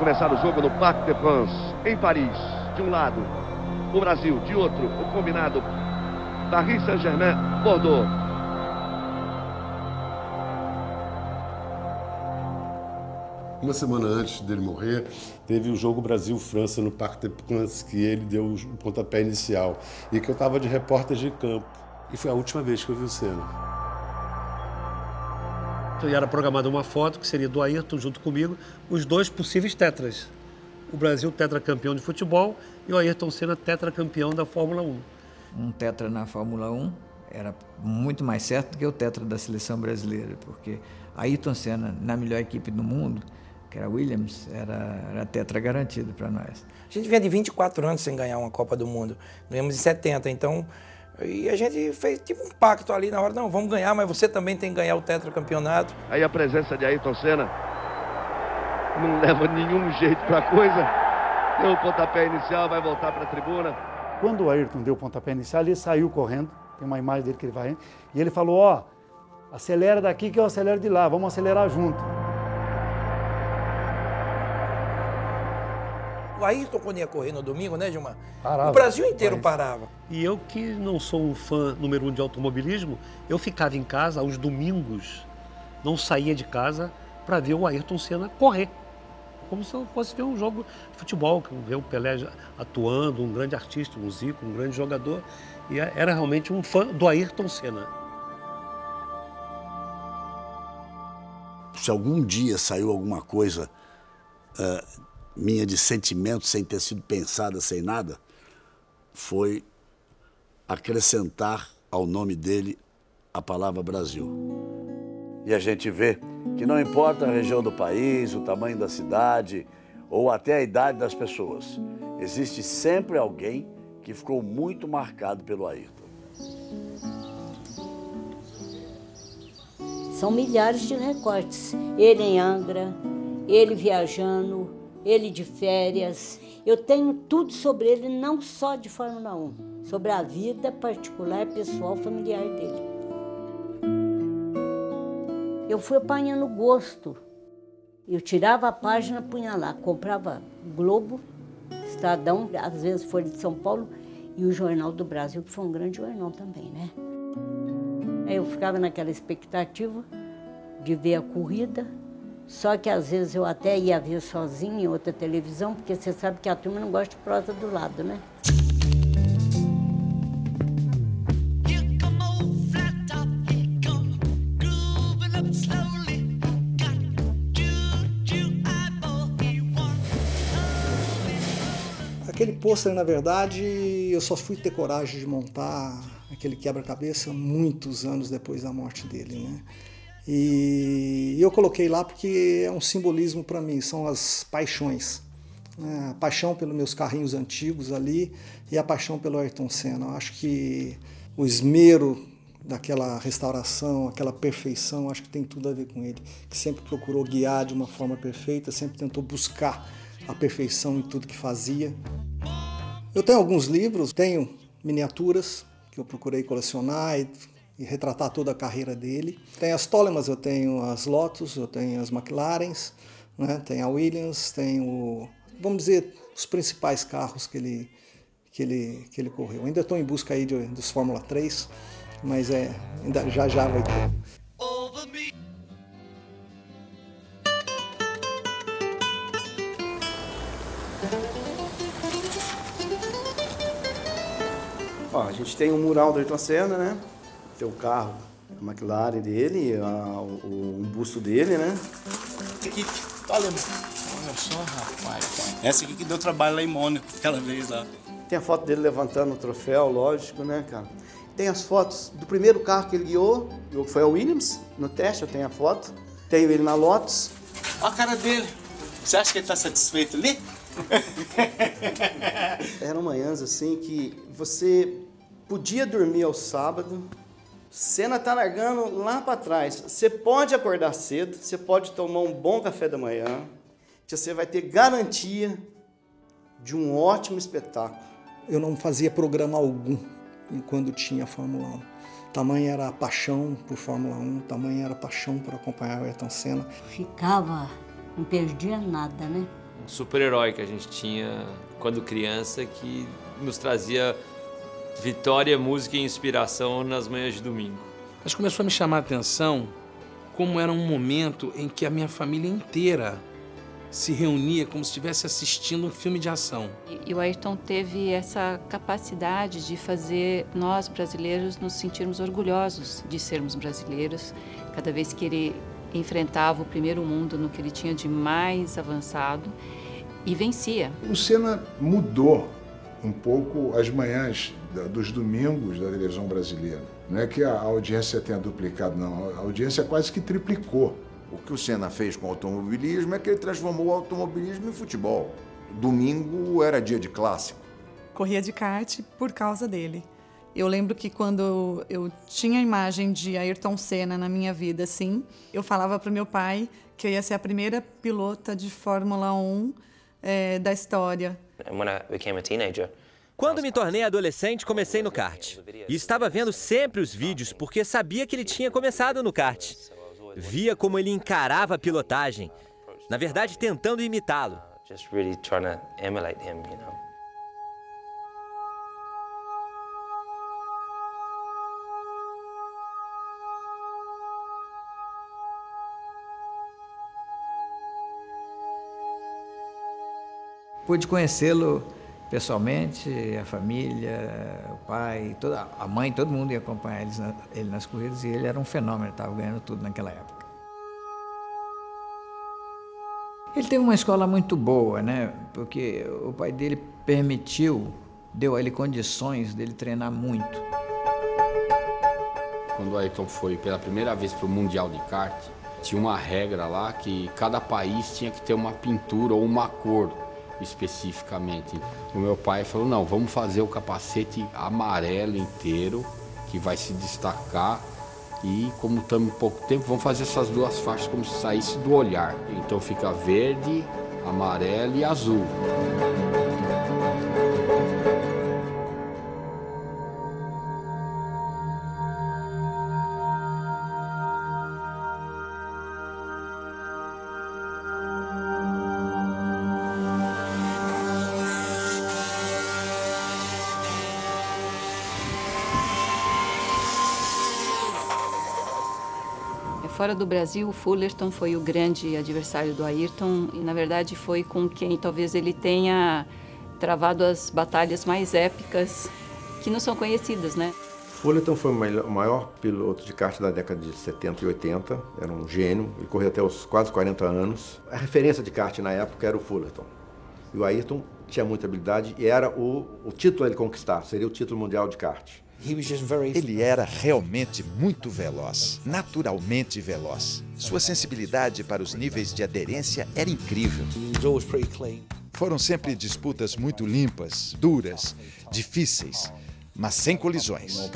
começar o jogo no Parc des Princes, em Paris. De um lado, o Brasil. De outro, o combinado Paris Saint-Germain, Bordeaux. Uma semana antes dele morrer, teve o jogo Brasil-França no Parc des Princes, que ele deu o pontapé inicial. E que eu estava de repórter de campo. E foi a última vez que eu vi o Senna. E era programada uma foto que seria do Ayrton junto comigo, os dois possíveis tetras. O Brasil tetracampeão de futebol e o Ayrton Senna tetracampeão da Fórmula 1. Um tetra na Fórmula 1 era muito mais certo do que o tetra da seleção brasileira, porque Ayrton Senna, na melhor equipe do mundo, que era a Williams, era tetra garantido para nós. A gente vinha de 24 anos sem ganhar uma Copa do Mundo. Ganhamos em 70, então... E a gente tive um pacto ali na hora, não, vamos ganhar, mas você também tem que ganhar o tetracampeonato. Aí a presença de Ayrton Senna não leva nenhum jeito para a coisa. Deu o pontapé inicial, vai voltar para a tribuna. Quando o Ayrton deu o pontapé inicial, ele saiu correndo, tem uma imagem dele que ele vai, e ele falou, ó, acelera daqui que eu acelero de lá, vamos acelerar junto. O Ayrton, quando ia correr no domingo, né, Gilmar? Parava, o Brasil inteiro parava. E eu, que não sou um fã número 1 de automobilismo, eu ficava em casa aos domingos, não saía de casa para ver o Ayrton Senna correr. Como se eu fosse ver um jogo de futebol, ver o Pelé atuando, um grande artista, um Zico, um grande jogador. E era realmente um fã do Ayrton Senna. Se algum dia saiu alguma coisa minha de sentimento sem ter sido pensada, sem nada, foi acrescentar ao nome dele a palavra Brasil. E a gente vê que não importa a região do país, o tamanho da cidade ou até a idade das pessoas, existe sempre alguém que ficou muito marcado pelo Ayrton. São milhares de recortes. Ele em Angra, ele viajando, ele de férias. Eu tenho tudo sobre ele, não só de Fórmula 1, sobre a vida particular, pessoal, familiar dele. Eu fui apanhando gosto. Eu tirava a página, punha lá, comprava Globo, Estadão, às vezes Folha de São Paulo, e o Jornal do Brasil, que foi um grande jornal também, né? Aí eu ficava naquela expectativa de ver a corrida, só que às vezes eu até ia ver sozinha em outra televisão, porque você sabe que a turma não gosta de prosa do lado, né? Aquele pôster, na verdade, eu só fui ter coragem de montar aquele quebra-cabeça muitos anos depois da morte dele, né? E eu coloquei lá porque é um simbolismo para mim, são as paixões. A paixão pelos meus carrinhos antigos ali e a paixão pelo Ayrton Senna. Eu acho que o esmero daquela restauração, aquela perfeição, acho que tem tudo a ver com ele, que sempre procurou guiar de uma forma perfeita, sempre tentou buscar a perfeição em tudo que fazia. Eu tenho alguns livros, tenho miniaturas que eu procurei colecionar e retratar toda a carreira dele. Tem as Tolemas, eu tenho as Lotus, eu tenho as McLarens, né? Tem a Williams, tenho, vamos dizer, os principais carros que ele correu. Ainda estou em busca aí dos Fórmula 3, mas ainda já vai ter. Ó, a gente tem um mural do Ayrton Senna, né? Tem o carro, a McLaren dele, um busto dele, né? Aqui, olha só, rapaz. Essa aqui que deu trabalho lá em Mônaco, aquela vez lá. Tem a foto dele levantando o troféu, lógico, né, cara? Tem as fotos do primeiro carro que ele guiou, que foi a Williams, no teste, eu tenho a foto. Tenho ele na Lotus. Olha a cara dele. Você acha que ele tá satisfeito ali? Eram manhãs assim que você podia dormir ao sábado, Senna tá largando lá para trás. Você pode acordar cedo, você pode tomar um bom café da manhã, que você vai ter garantia de um ótimo espetáculo. Eu não fazia programa algum quando tinha Fórmula 1. Tamanha era a paixão por Fórmula 1, tamanha era a paixão por acompanhar o Ayrton Senna. Ficava, não perdia nada, né? super-herói que a gente tinha quando criança, que nos trazia vitória, música e inspiração nas manhãs de domingo. Mas começou a me chamar a atenção como era um momento em que a minha família inteira se reunia como se estivesse assistindo um filme de ação. E o Ayrton teve essa capacidade de fazer nós, brasileiros, nos sentirmos orgulhosos de sermos brasileiros. Cada vez que ele enfrentava o primeiro mundo no que ele tinha de mais avançado e vencia. O Senna mudou um pouco as manhãs dos domingos da televisão brasileira. Não é que a audiência tenha duplicado, não. A audiência quase que triplicou. O que o Senna fez com o automobilismo é que ele transformou o automobilismo em futebol. Domingo era dia de clássico. Corria de kart por causa dele. Eu lembro que quando eu tinha a imagem de Ayrton Senna na minha vida, assim, eu falava para o meu pai que eu ia ser a primeira pilota de Fórmula 1 da história. Quando me tornei adolescente, comecei no kart. E estava vendo sempre os vídeos porque sabia que ele tinha começado no kart. Via como ele encarava a pilotagem, na verdade tentando imitá-lo. Pude conhecê-lo pessoalmente, a família, o pai, a mãe, todo mundo ia acompanhar ele nas corridas e ele era um fenômeno, estava ganhando tudo naquela época. Ele teve uma escola muito boa, né? Porque o pai dele deu a ele condições dele treinar muito. Quando o Ayrton foi pela primeira vez para o Mundial de Kart, tinha uma regra lá que cada país tinha que ter uma pintura ou uma cor especificamente. O meu pai falou, não, vamos fazer o capacete amarelo inteiro, que vai se destacar, e como estamos em pouco tempo, vamos fazer essas duas faixas como se saísse do olhar. Então fica verde, amarelo e azul. Fora do Brasil, o Fullerton foi o grande adversário do Ayrton e, na verdade, foi com quem talvez ele tenha travado as batalhas mais épicas que não são conhecidas, né? Fullerton foi o maior piloto de kart da década de 70 e 80, era um gênio, ele correu até os quase 40 anos. A referência de kart na época era o Fullerton. E o Ayrton tinha muita habilidade e era o título a ele conquistar, seria o título mundial de kart. Ele era realmente muito veloz, naturalmente veloz. Sua sensibilidade para os níveis de aderência era incrível. Foram sempre disputas muito limpas, duras, difíceis, mas sem colisões.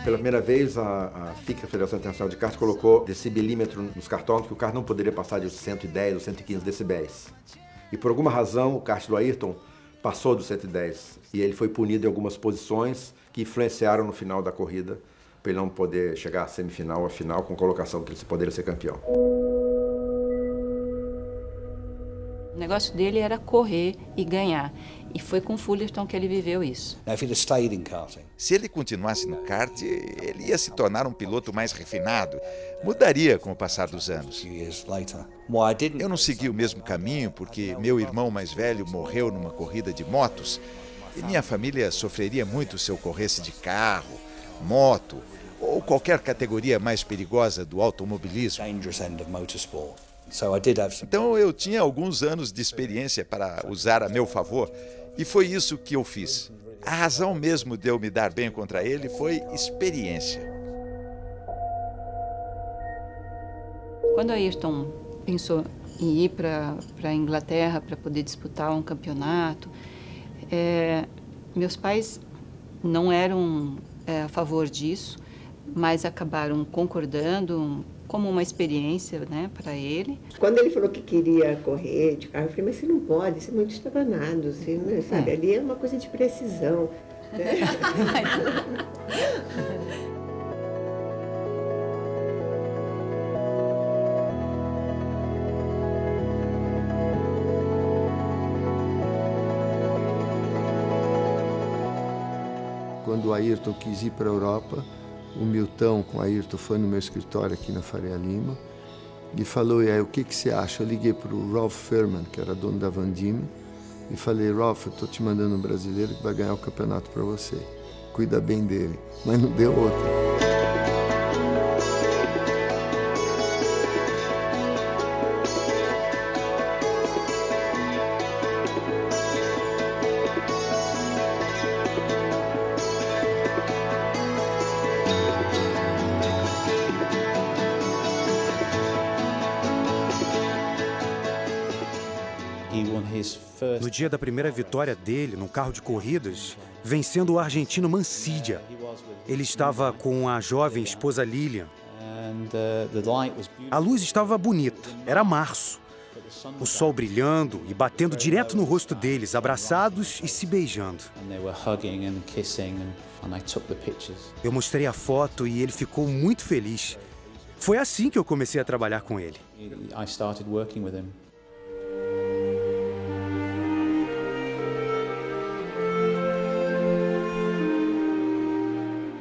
Pela primeira vez, a FICA, a Federação Internacional de Kart, colocou decibelímetro nos cartões que o kart não poderia passar de 110 ou 115 decibéis. E por alguma razão, o kart do Ayrton passou dos 110 e ele foi punido em algumas posições que influenciaram no final da corrida para ele não poder chegar à semifinal, à final, com colocação que ele poderia ser campeão. O negócio dele era correr e ganhar. E foi com o Fullerton que ele viveu isso. Se ele continuasse no kart, ele ia se tornar um piloto mais refinado. Mudaria com o passar dos anos. Eu não segui o mesmo caminho porque meu irmão mais velho morreu numa corrida de motos e minha família sofreria muito se eu corresse de carro, moto ou qualquer categoria mais perigosa do automobilismo. Então eu tinha alguns anos de experiência para usar a meu favor e foi isso que eu fiz. A razão mesmo de eu me dar bem contra ele foi experiência. Quando Ayrton pensou em ir para a Inglaterra para poder disputar um campeonato, meus pais não eram a favor disso, mas acabaram concordando como uma experiência, né, para ele. Quando ele falou que queria correr de carro, eu falei, mas você não pode, você é muito estabanado, você não, sabe? Ali é uma coisa de precisão. Né? quando o Ayrton quis ir para a Europa, o Milton com o Ayrton foi no meu escritório aqui na Faria Lima e falou, e aí, o que você acha? Eu liguei para o Ralph Furman, que era dono da Vandime, e falei, Ralph, eu estou te mandando um brasileiro que vai ganhar o campeonato para você. Cuida bem dele. Mas não deu outra. No dia da primeira vitória dele, num carro de corridas, vencendo o argentino Mancidia. Ele estava com a jovem esposa Lilian. A luz estava bonita, era março. O sol brilhando e batendo direto no rosto deles, abraçados e se beijando. Eu mostrei a foto e ele ficou muito feliz. Foi assim que eu comecei a trabalhar com ele.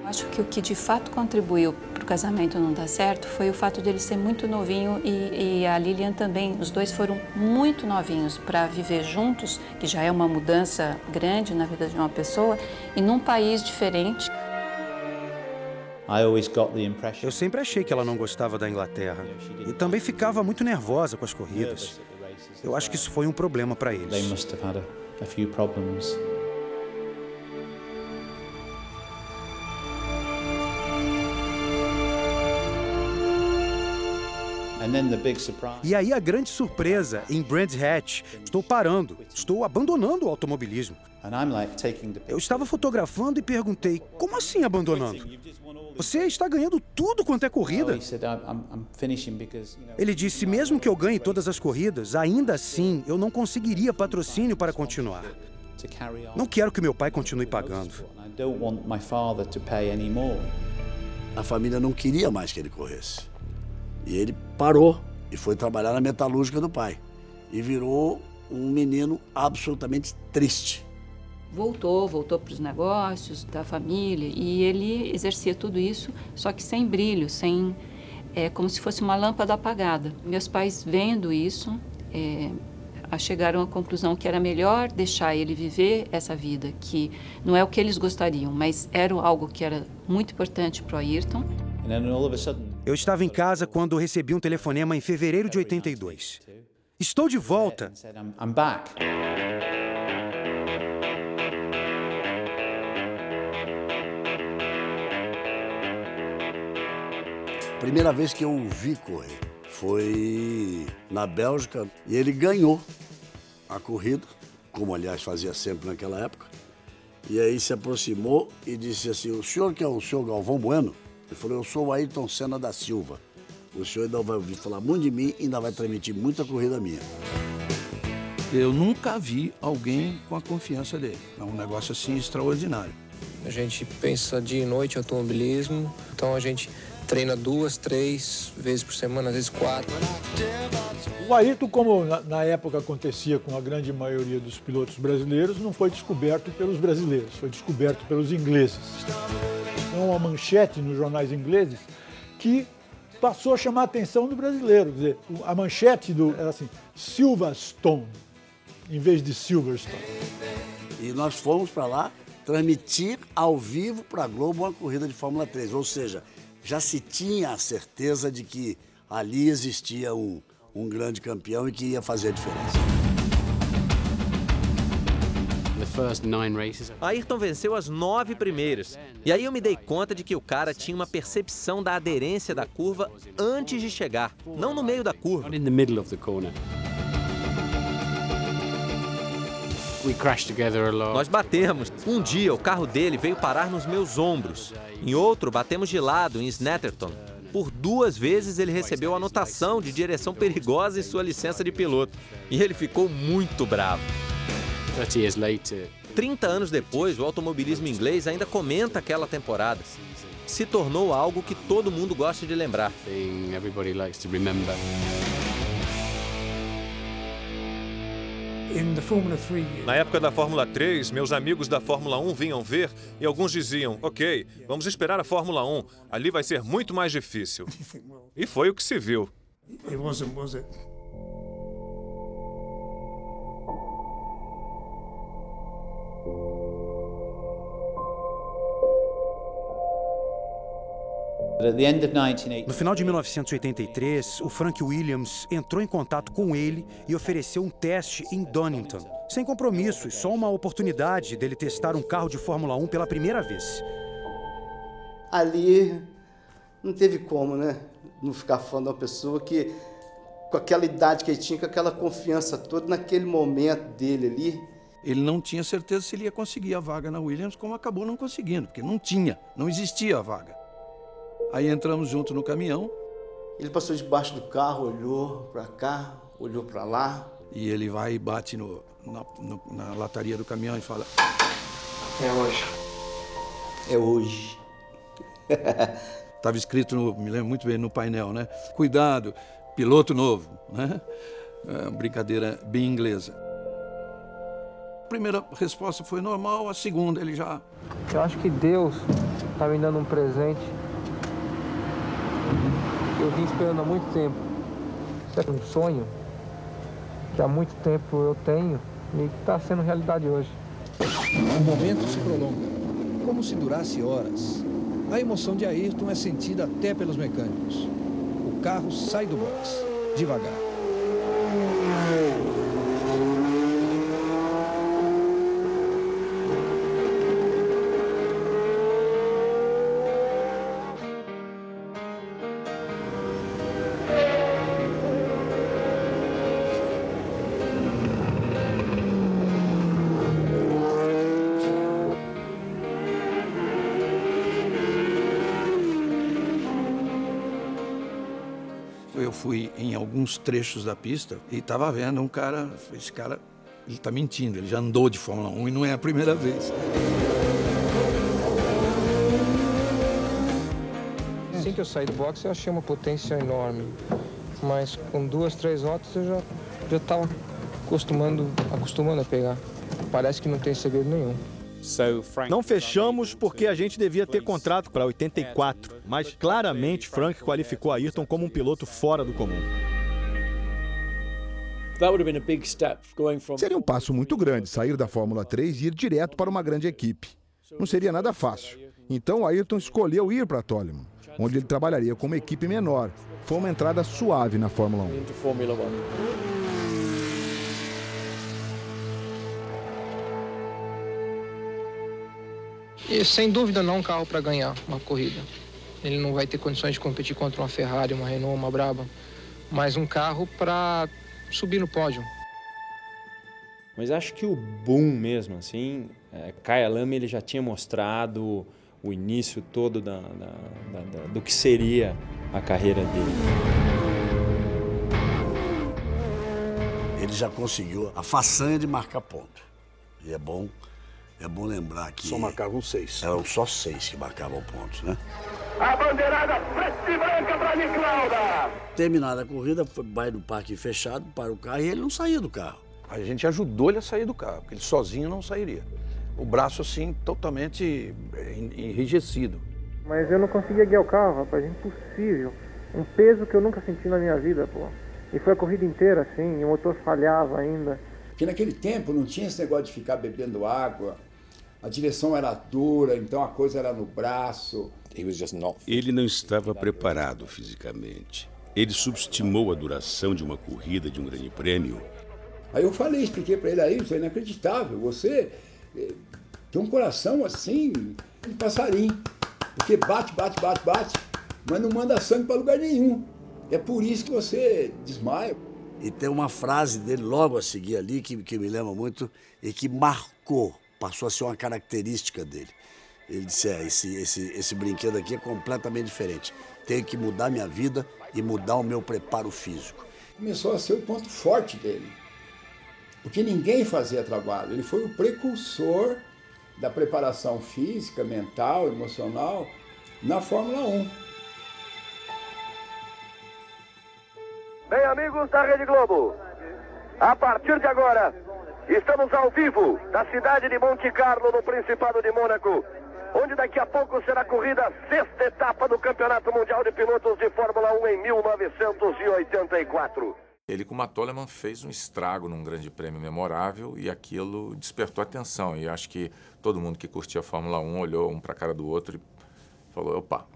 Acho que o que de fato contribuiu para o casamento não dar certo foi o fato de ele ser muito novinho e a Lilian também. Os dois foram muito novinhos para viver juntos, que já é uma mudança grande na vida de uma pessoa, e num país diferente. Eu sempre achei que ela não gostava da Inglaterra e também ficava muito nervosa com as corridas. Eu acho que isso foi um problema para eles. E aí a grande surpresa, em Brands Hatch, estou parando, estou abandonando o automobilismo. Eu estava fotografando e perguntei, como assim abandonando? Você está ganhando tudo quanto é corrida? Ele disse, mesmo que eu ganhe todas as corridas, ainda assim eu não conseguiria patrocínio para continuar. Não quero que meu pai continue pagando. A família não queria mais que ele corresse. E ele parou e foi trabalhar na metalúrgica do pai. E virou um menino absolutamente triste. Voltou para os negócios da família e ele exercia tudo isso, só que sem brilho, como se fosse uma lâmpada apagada. Meus pais, vendo isso, chegaram à conclusão que era melhor deixar ele viver essa vida, que não é o que eles gostariam, mas era algo que era muito importante para o Ayrton. Eu estava em casa quando recebi um telefonema em fevereiro de 82. Estou de volta. Primeira vez que eu o vi correr foi na Bélgica e ele ganhou a corrida, como aliás fazia sempre naquela época. E aí se aproximou e disse assim, o senhor que é o senhor Galvão Bueno? Ele falou, eu sou o Ayrton Senna da Silva. O senhor ainda vai ouvir falar muito de mim e ainda vai transmitir muita corrida minha. Eu nunca vi alguém com a confiança dele. É um negócio assim extraordinário. A gente pensa dia e noite em automobilismo, então a gente treina 2, 3 vezes por semana, às vezes 4. O Ayrton, como na época acontecia com a grande maioria dos pilotos brasileiros, não foi descoberto pelos brasileiros, foi descoberto pelos ingleses. Então, uma manchete nos jornais ingleses que passou a chamar a atenção do brasileiro. Quer dizer, a manchete era assim, Silverstone, em vez de Silverstone. E nós fomos para lá transmitir ao vivo para a Globo uma corrida de Fórmula 3. Ou seja, já se tinha a certeza de que ali existia um grande campeão e que ia fazer a diferença. Ayrton venceu as 9 primeiras. E aí eu me dei conta de que o cara tinha uma percepção da aderência da curva antes de chegar, não no meio da curva. Nós batemos. Um dia o carro dele veio parar nos meus ombros. Em outro, batemos de lado em Snetterton. Por 2 vezes ele recebeu anotação de direção perigosa em sua licença de piloto. E ele ficou muito bravo. 30 anos depois, o automobilismo inglês ainda comenta aquela temporada. Se tornou algo que todo mundo gosta de lembrar. Na época da Fórmula 3, meus amigos da Fórmula 1 vinham ver e alguns diziam, ok, vamos esperar a Fórmula 1, ali vai ser muito mais difícil. E foi o que se viu. No final de 1983, o Frank Williams entrou em contato com ele e ofereceu um teste em Donington. Sem compromissos, só uma oportunidade dele testar um carro de Fórmula 1 pela primeira vez. Ali não teve como, né? Não ficar fã de uma pessoa que, com aquela idade que ele tinha, com aquela confiança toda, naquele momento dele ali. Ele não tinha certeza se ele ia conseguir a vaga na Williams, como acabou não conseguindo, porque não existia a vaga. Aí entramos junto no caminhão. Ele passou debaixo do carro, olhou para cá, olhou para lá. E ele vai e bate na lataria do caminhão e fala: é hoje. É hoje. Estava escrito, me lembro muito bem, no painel, né? Cuidado, piloto novo, né? Brincadeira bem inglesa. A primeira resposta foi normal, a segunda ele já... Eu acho que Deus está me dando um presente. Eu vim esperando há muito tempo. Isso é um sonho que há muito tempo eu tenho e que está sendo realidade hoje. O momento se prolonga, como se durasse horas. A emoção de Ayrton é sentida até pelos mecânicos. O carro sai do box, devagar. Eu fui em alguns trechos da pista e estava vendo um cara, esse cara, ele está mentindo, ele já andou de Fórmula 1 e não é a primeira vez. Assim que eu saí do boxe, eu achei uma potência enorme, mas com 2, 3 voltas eu já estava acostumando a pegar. Parece que não tem segredo nenhum. Não fechamos porque a gente devia ter contrato para 84, mas claramente Frank qualificou Ayrton como um piloto fora do comum. Seria um passo muito grande sair da Fórmula 3 e ir direto para uma grande equipe. Não seria nada fácil. Então Ayrton escolheu ir para Toleman, onde ele trabalharia com uma equipe menor. Foi uma entrada suave na Fórmula 1. E, sem dúvida não é um carro para ganhar uma corrida. Ele não vai ter condições de competir contra uma Ferrari, uma Renault, uma Brabham, mas um carro para subir no pódio. Mas acho que o boom mesmo, assim, Kaya Lame ele já tinha mostrado o início todo do que seria a carreira dele. Ele já conseguiu a façanha de marcar ponto. E é bom lembrar que... Só marcavam 6. Eram só 6 que marcavam pontos, né? A bandeirada preta e branca para Niclauda. Terminada a corrida, vai no parque fechado, para o carro e ele não saía do carro. A gente ajudou ele a sair do carro, porque ele sozinho não sairia. O braço, assim, totalmente enrijecido. Mas eu não conseguia guiar o carro, rapaz, impossível. Um peso que eu nunca senti na minha vida, pô. E foi a corrida inteira, assim, e o motor falhava ainda. Porque naquele tempo não tinha esse negócio de ficar bebendo água. A direção era dura, então a coisa era no braço. Ele não estava preparado fisicamente. Ele subestimou a duração de uma corrida, de um grande prêmio. Aí eu expliquei para ele, isso é inacreditável. Você tem um coração assim, de passarinho. Porque bate, mas não manda sangue para lugar nenhum. É por isso que você desmaia. E tem uma frase dele logo a seguir ali que me lembra muito e que marcou. Passou a ser uma característica dele. Ele disse, esse brinquedo aqui é completamente diferente. Tenho que mudar minha vida e mudar o meu preparo físico. Começou a ser o ponto forte dele. Porque ninguém fazia trabalho. Ele foi o precursor da preparação física, mental, emocional na Fórmula 1. Bem, amigos da Rede Globo, a partir de agora, Estamos ao vivo da cidade de Monte Carlo, no Principado de Mônaco, onde daqui a pouco será corrida a 6ª etapa do Campeonato Mundial de Pilotos de Fórmula 1 em 1984. Ele, com uma Toleman, fez um estrago num grande prêmio memorável e aquilo despertou atenção. E acho que todo mundo que curtia a Fórmula 1 olhou um para a cara do outro e falou, opa,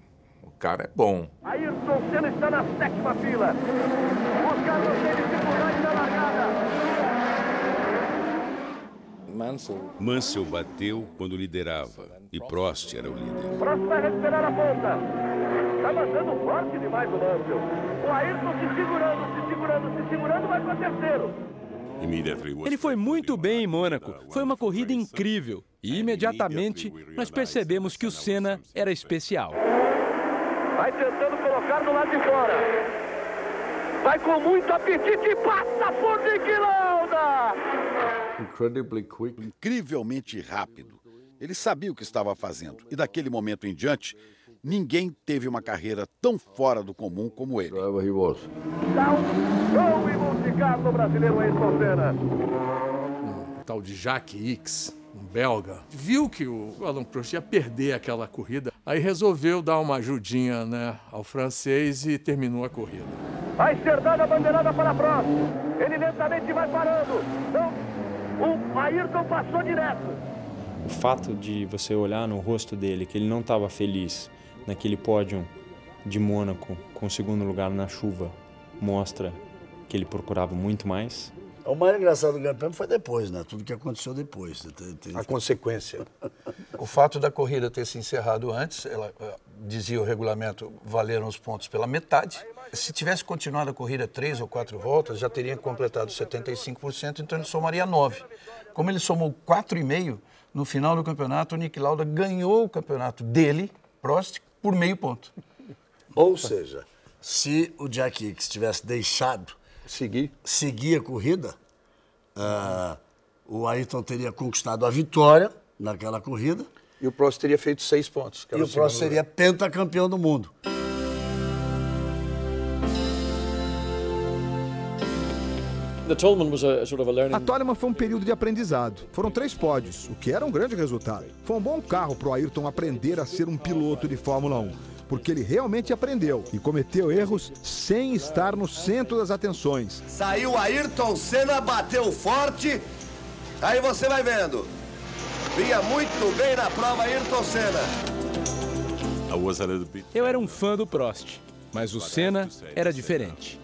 o cara é bom. Ayrton Senna está na 7ª fila. O Carlos tem dificuldade na largada. Mansell bateu quando liderava e Prost era o líder. Prost vai recuperar a ponta. Está mandando forte demais o Mansell. O Ayrton se segurando, vai para terceiro. Ele foi muito bem em Mônaco. Foi uma corrida incrível. E imediatamente nós percebemos que o Senna era especial. Vai tentando colocar do lado de fora. Vai com muito apetite e passa por Niki Lauda. Incrivelmente rápido. Ele sabia o que estava fazendo. E daquele momento em diante, ninguém teve uma carreira tão fora do comum como ele. Dá um show em Monte Carlo brasileiro Ayrton Senna. Um tal de Jacques X, um belga, viu que o Alain Prost ia perder aquela corrida. Aí resolveu dar uma ajudinha, né, ao francês e terminou a corrida. Vai ser dada a bandeirada para Prost. Ele lentamente vai parando. Então, o Ayrton passou direto. O fato de você olhar no rosto dele que ele não estava feliz naquele pódio de Mônaco com o 2º lugar na chuva mostra que ele procurava muito mais. O mais engraçado do Grande Prêmio foi depois, né? Tudo que aconteceu depois. A consequência. O fato da corrida ter se encerrado antes, ela dizia o regulamento, valeram os pontos pela metade. Se tivesse continuado a corrida 3 ou 4 voltas, já teria completado 75%, então ele somaria 9. Como ele somou 4,5, no final do campeonato, o Niki Lauda ganhou o campeonato dele, Prost, por meio ponto. Ou seja, se o Jack Hicks tivesse deixado seguir a corrida, o Ayrton teria conquistado a vitória naquela corrida. E o Prost teria feito 6 pontos. E o Prost seria pentacampeão do mundo. A Toleman foi um período de aprendizado. Foram 3 pódios, o que era um grande resultado. Foi um bom carro para o Ayrton aprender a ser um piloto de Fórmula 1, porque ele realmente aprendeu e cometeu erros sem estar no centro das atenções. Saiu Ayrton Senna, bateu forte, aí você vai vendo. Vinha muito bem na prova Ayrton Senna. Eu era um fã do Prost, mas o Senna era diferente.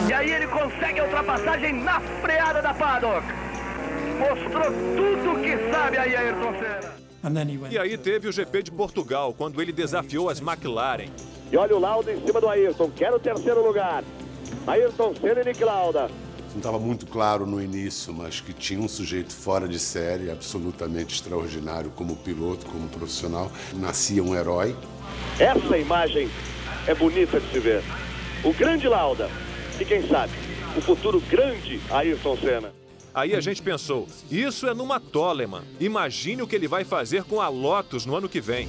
E aí ele consegue a ultrapassagem na freada da paddock. Mostrou tudo que sabe aí Ayrton Senna. E aí teve o GP de Portugal, quando ele desafiou as McLaren. E olha o Lauda em cima do Ayrton, quer o 3º lugar. Ayrton Senna e Niki Lauda. Não estava muito claro no início, mas que tinha um sujeito fora de série, absolutamente extraordinário como piloto, como profissional. Nascia um herói. Essa imagem é bonita de se ver. O grande Lauda e, quem sabe, o futuro grande Ayrton Senna. Aí a gente pensou, isso é numa Toleman. Imagine o que ele vai fazer com a Lotus no ano que vem.